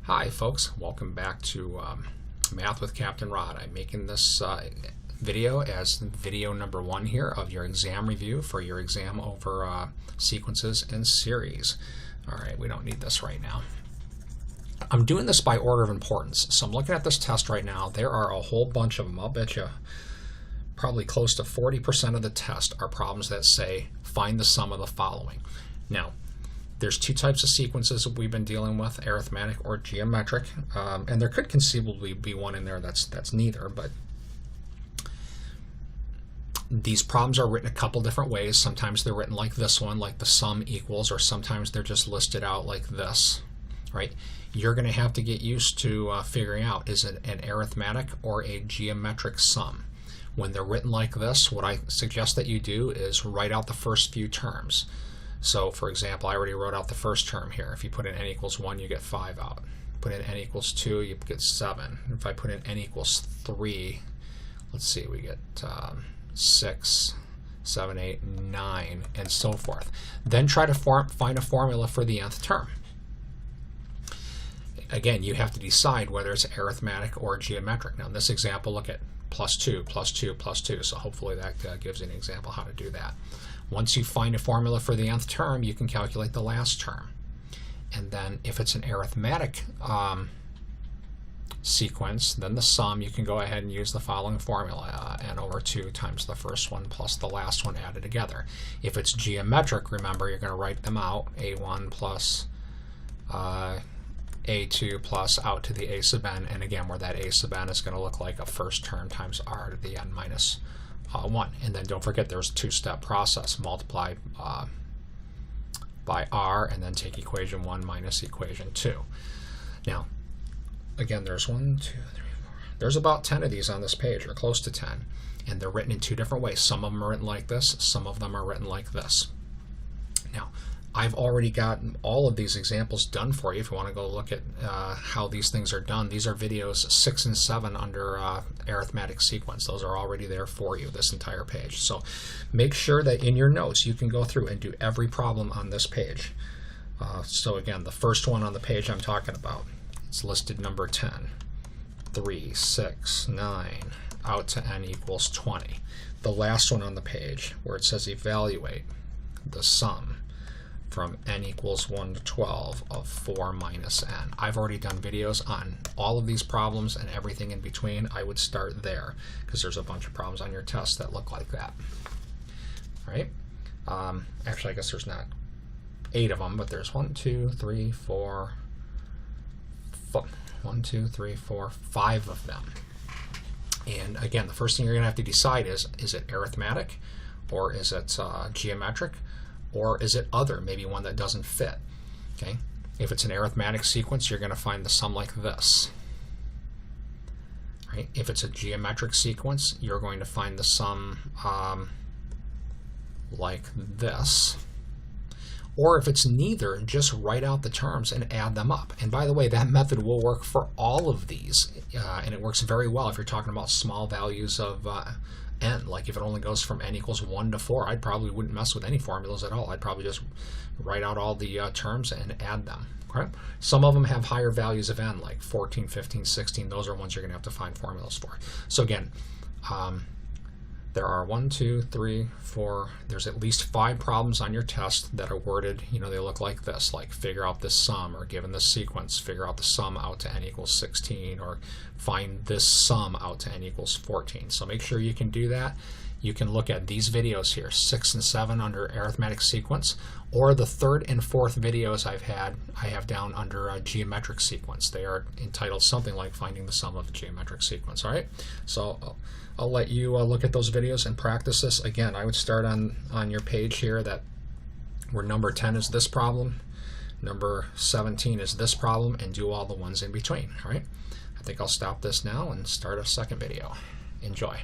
Hi folks, welcome back to Math with Captain Rod. I'm making this video as video number 1 here of your exam review for your exam over sequences and series. Alright, we don't need this right now. I'm doing this by order of importance. So I'm looking at this test right now. There are a whole bunch of them. I'll bet you probably close to 40% of the test are problems that say find the sum of the following. Now, there's two types of sequences that we've been dealing with, arithmetic or geometric, and there could conceivably be one in there that's neither, but these problems are written a couple different ways. Sometimes they're written like this one, like the sum equals, or sometimes they're just listed out like this, right? You're going to have to get used to figuring out, is it an arithmetic or a geometric sum? When they're written like this, what I suggest that you do is write out the first few terms. So for example, I already wrote out the first term here. If you put in n equals 1, you get 5 out. Put in n equals 2, you get 7. If I put in n equals 3, let's see, we get 6, 7, 8, 9, and so forth. Then try to find a formula for the nth term. Again, you have to decide whether it's arithmetic or geometric. Now in this example, look at plus 2, plus 2, plus 2. So hopefully that gives you an example how to do that. Once you find a formula for the nth term, you can calculate the last term. And then if it's an arithmetic sequence, then the sum, you can go ahead and use the following formula, n over 2 times the first one plus the last one added together. If it's geometric, remember, you're going to write them out, a1 plus a2 plus out to the a sub n, and again, where that a sub n is going to look like a first term times r to the n minus 1. And then don't forget there's a two-step process. Multiply by r and then take equation 1 minus equation 2. Now, again, there's 1, 2, 3, 4. There's about 10 of these on this page, or close to 10. And they're written in two different ways. Some of them are written like this, some of them are written like this. Now, I've already gotten all of these examples done for you if you want to go look at how these things are done. These are videos 6 and 7 under arithmetic sequence. Those are already there for you, this entire page. So make sure that in your notes you can go through and do every problem on this page. So again, the first one on the page I'm talking about, it's listed number 10. 3, 6, 9, out to n equals 20. The last one on the page where it says evaluate the sum from n equals 1 to 12 of 4 minus n. I've already done videos on all of these problems and everything in between. I would start there because there's a bunch of problems on your test that look like that. All right? Actually, I guess there's not 8 of them, but there's 1, 2, 3, 4, 1, 2, 3, 4, 5 of them. And again, the first thing you're going to have to decide is it arithmetic, or is it geometric, or is it other, maybe one that doesn't fit? Okay. If it's an arithmetic sequence, you're going to find the sum like this. Right? If it's a geometric sequence, you're going to find the sum like this. Or if it's neither, just write out the terms and add them up. And by the way, that method will work for all of these, and it works very well if you're talking about small values of n. Like if it only goes from n equals 1 to 4, I probably wouldn't mess with any formulas at all. I'd probably just write out all the terms and add them. Okay? Some of them have higher values of n, like 14, 15, 16. Those are ones you're going to have to find formulas for. So again, there are 1, 2, 3, 4. There's at least 5 problems on your test that are worded, you know, they look like this, like figure out this sum, or given this sequence, figure out the sum out to n equals 16, or find this sum out to n equals 14. So make sure you can do that. You can look at these videos here, 6 and 7 under arithmetic sequence, or the 3rd and 4th videos I have down under a geometric sequence. They are entitled something like finding the sum of a geometric sequence. All right, so I'll let you look at those videos and practice this. Again, I would start on your page here that where number 10 is this problem, number 17 is this problem, and do all the ones in between. All right, I think I'll stop this now and start a second video. Enjoy.